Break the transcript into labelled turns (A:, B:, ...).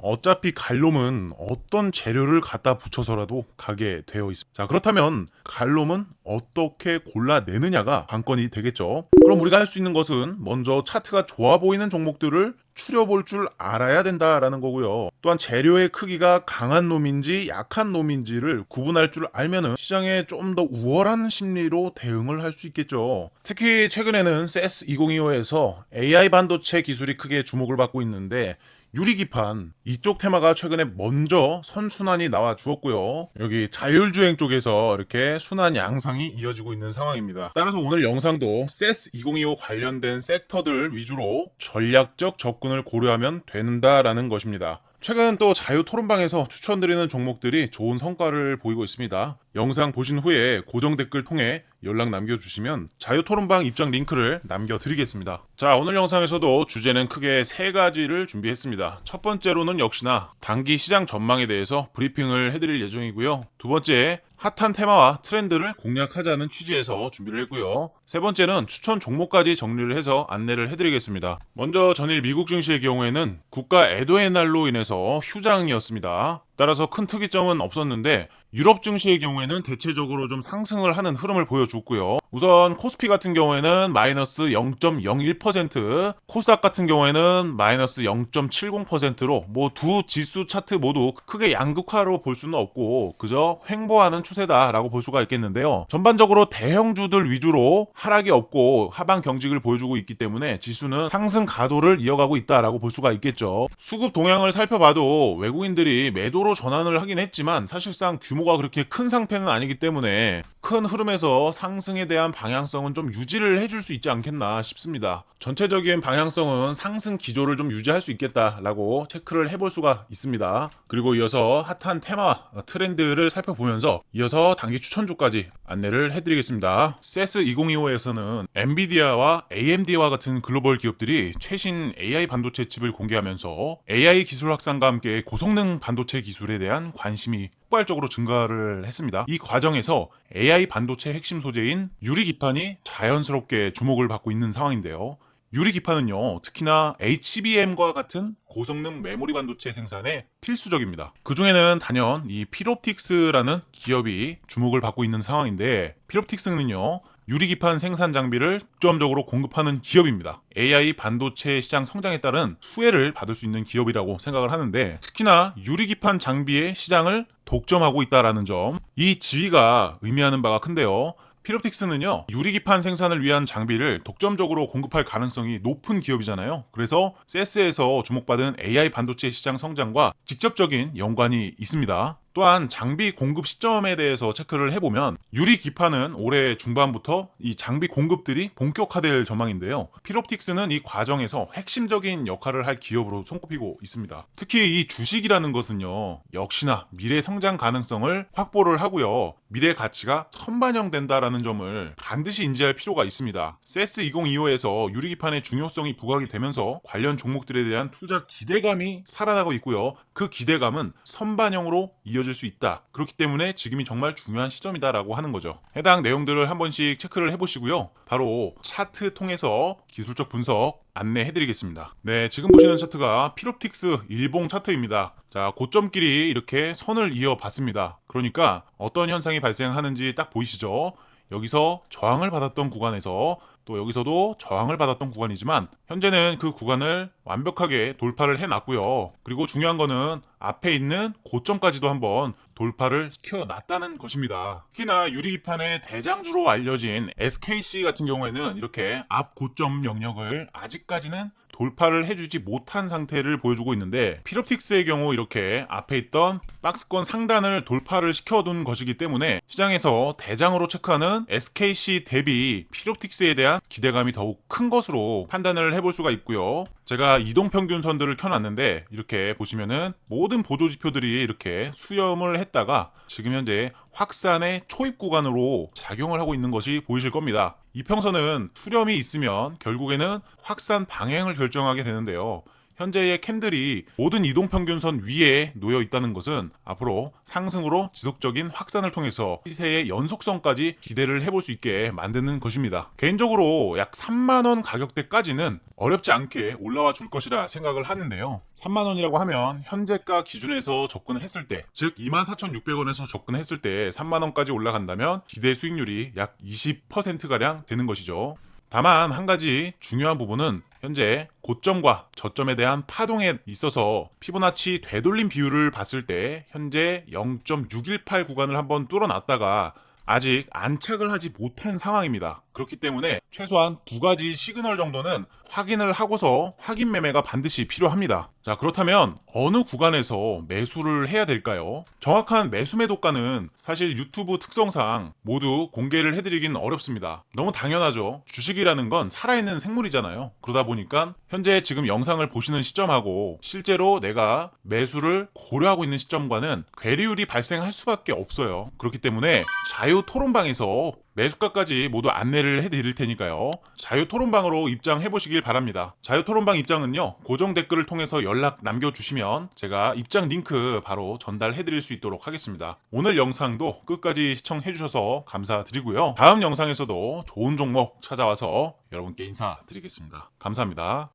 A: 어차피 갈롬은 어떤 재료를 갖다 붙여서라도 가게 되어 있습니다. 자, 그렇다면 갈롬은 어떻게 골라내느냐가 관건이 되겠죠. 그럼 우리가 할 수 있는 것은 먼저 차트가 좋아 보이는 종목들을 추려볼 줄 알아야 된다라는 거고요. 또한 재료의 크기가 강한 놈인지 약한 놈인지를 구분할 줄 알면은 시장에 좀 더 우월한 심리로 대응을 할 수 있겠죠. 특히 최근에는 CES 2025에서 AI 반도체 기술이 크게 주목을 받고 있는데 유리기판 이쪽 테마가 최근에 먼저 선순환이 나와 주었고요. 여기 자율주행 쪽에서 이렇게 순환 양상이 이어지고 있는 상황입니다. 따라서 오늘 영상도 CES 2025 관련된 섹터들 위주로 전략적 접근을 고려하면 된다라는 것입니다. 최근 또 자유 토론방에서 추천드리는 종목들이 좋은 성과를 보이고 있습니다. 영상 보신 후에 고정 댓글 통해 연락 남겨주시면 자유 토론방 입장 링크를 남겨드리겠습니다. 자, 오늘 영상에서도 주제는 크게 세 가지를 준비했습니다. 첫 번째로는 역시나 단기 시장 전망에 대해서 브리핑을 해드릴 예정이고요. 두 번째, 핫한 테마와 트렌드를 공략하자는 취지에서 준비를 했고요. 세 번째는 추천 종목까지 정리를 해서 안내를 해드리겠습니다. 먼저 전일 미국 증시의 경우에는 국가 애도의 날로 인해서 휴장이었습니다. 따라서 큰 특이점은 없었는데 유럽 증시의 경우에는 대체적으로 좀 상승을 하는 흐름을 보여줬고요. 우선 코스피 같은 경우에는 마이너스 0.01%, 코스닥 같은 경우에는 마이너스 0.70%로 뭐 두 지수 차트 모두 크게 양극화로 볼 수는 없고 그저 횡보하는 추세다라고 볼 수가 있겠는데요. 전반적으로 대형주들 위주로 하락이 없고 하방 경직을 보여주고 있기 때문에 지수는 상승 가도를 이어가고 있다라고 볼 수가 있겠죠. 수급 동향을 살펴봐도 외국인들이 매도로 전환을 하긴 했지만 사실상 규모가 그렇게 큰 상태는 아니기 때문에 큰 흐름에서 상승에 대한 방향성은 좀 유지를 해줄 수 있지 않겠나 싶습니다. 전체적인 방향성은 상승 기조를 좀 유지할 수 있겠다라고 체크를 해볼 수가 있습니다. 그리고 이어서 핫한 테마 트렌드를 살펴보면서 이어서 단기 추천주까지 안내를 해드리겠습니다. CES 2025에서는 엔비디아와 AMD와 같은 글로벌 기업들이 최신 AI 반도체 칩을 공개하면서 AI 기술 확산과 함께 고성능 반도체 기술에 대한 관심이 폭발적으로 증가를 했습니다. 이 과정에서 AI 반도체 핵심 소재인 유리기판이 자연스럽게 주목을 받고 있는 상황인데요. 유리기판은요, 특히나 HBM과 같은 고성능 메모리 반도체 생산에 필수적입니다. 그 중에는 단연 이 필옵틱스라는 기업이 주목을 받고 있는 상황인데, 필옵틱스는요, 유리기판 생산 장비를 독점적으로 공급하는 기업입니다. AI 반도체 시장 성장에 따른 수혜를 받을 수 있는 기업이라고 생각을 하는데, 특히나 유리기판 장비의 시장을 독점하고 있다는 점, 이 지위가 의미하는 바가 큰데요. 필옵틱스는요, 유리기판 생산을 위한 장비를 독점적으로 공급할 가능성이 높은 기업이잖아요. 그래서 CES에서 주목받은 AI 반도체 시장 성장과 직접적인 연관이 있습니다. 또한 장비 공급 시점에 대해서 체크를 해보면 유리기판은 올해 중반부터 이 장비 공급들이 본격화될 전망인데요. 필옵틱스는 이 과정에서 핵심적인 역할을 할 기업으로 손꼽히고 있습니다. 특히 이 주식이라는 것은요, 역시나 미래 성장 가능성을 확보를 하고요, 미래 가치가 선반영된다라는 점을 반드시 인지할 필요가 있습니다. CES 2025에서 유리기판의 중요성이 부각이 되면서 관련 종목들에 대한 투자 기대감이 살아나고 있고요. 그 기대감은 선반영으로 이어질 수 있다. 그렇기 때문에 지금이 정말 중요한 시점이다라고 하는 거죠. 해당 내용들을 한 번씩 체크를 해보시고요. 바로 차트 통해서 기술적 분석 안내해드리겠습니다. 네, 지금 보시는 차트가 필옵틱스 일봉 차트입니다. 자, 고점끼리 이렇게 선을 이어봤습니다. 그러니까 어떤 현상이 발생하는지 딱 보이시죠? 여기서 저항을 받았던 구간에서 또 여기서도 저항을 받았던 구간이지만 현재는 그 구간을 완벽하게 돌파를 해놨고요. 그리고 중요한 거는 앞에 있는 고점까지도 한번 돌파를 시켜놨다는 것입니다. 특히나 유리기판의 대장주로 알려진 SKC 같은 경우에는 이렇게 앞 고점 영역을 아직까지는 돌파를 해주지 못한 상태를 보여주고 있는데, 필옵틱스의 경우 이렇게 앞에 있던 박스권 상단을 돌파를 시켜둔 것이기 때문에 시장에서 대장으로 체크하는 SKC 대비 필옵틱스에 대한 기대감이 더욱 큰 것으로 판단을 해볼 수가 있고요. 제가 이동평균선들을 켜놨는데 이렇게 보시면은 모든 보조지표들이 이렇게 수렴을 했다가 지금 현재 확산의 초입 구간으로 작용을 하고 있는 것이 보이실 겁니다. 이평선은 수렴이 있으면 결국에는 확산 방향을 결정하게 되는데요. 현재의 캔들이 모든 이동평균선 위에 놓여 있다는 것은 앞으로 상승으로 지속적인 확산을 통해서 시세의 연속성까지 기대를 해볼 수 있게 만드는 것입니다. 개인적으로 약 3만원 가격대까지는 어렵지 않게 올라와 줄 것이라 생각을 하는데요. 3만원이라고 하면 현재가 기준에서 접근을 했을 때, 즉 24,600원에서 접근했을 때 3만원까지 올라간다면 기대 수익률이 약 20%가량 되는 것이죠. 다만 한 가지 중요한 부분은 현재 고점과 저점에 대한 파동에 있어서 피보나치 되돌림 비율을 봤을 때 현재 0.618 구간을 한번 뚫어놨다가 아직 안착을 하지 못한 상황입니다. 그렇기 때문에 최소한 두 가지 시그널 정도는 확인을 하고서 확인 매매가 반드시 필요합니다. 자, 그렇다면 어느 구간에서 매수를 해야 될까요? 정확한 매수 매도가는 사실 유튜브 특성상 모두 공개를 해드리긴 어렵습니다. 너무 당연하죠. 주식이라는 건 살아있는 생물이잖아요. 그러다 보니까 현재 지금 영상을 보시는 시점하고 실제로 내가 매수를 고려하고 있는 시점과는 괴리율이 발생할 수밖에 없어요. 그렇기 때문에 자유 토론방에서 매수가까지 모두 안내를 해드릴 테니까요. 자유토론방으로 입장해보시길 바랍니다. 자유토론방 입장은요, 고정 댓글을 통해서 연락 남겨주시면 제가 입장 링크 바로 전달해드릴 수 있도록 하겠습니다. 오늘 영상도 끝까지 시청해주셔서 감사드리고요. 다음 영상에서도 좋은 종목 찾아와서 여러분께 인사드리겠습니다. 감사합니다.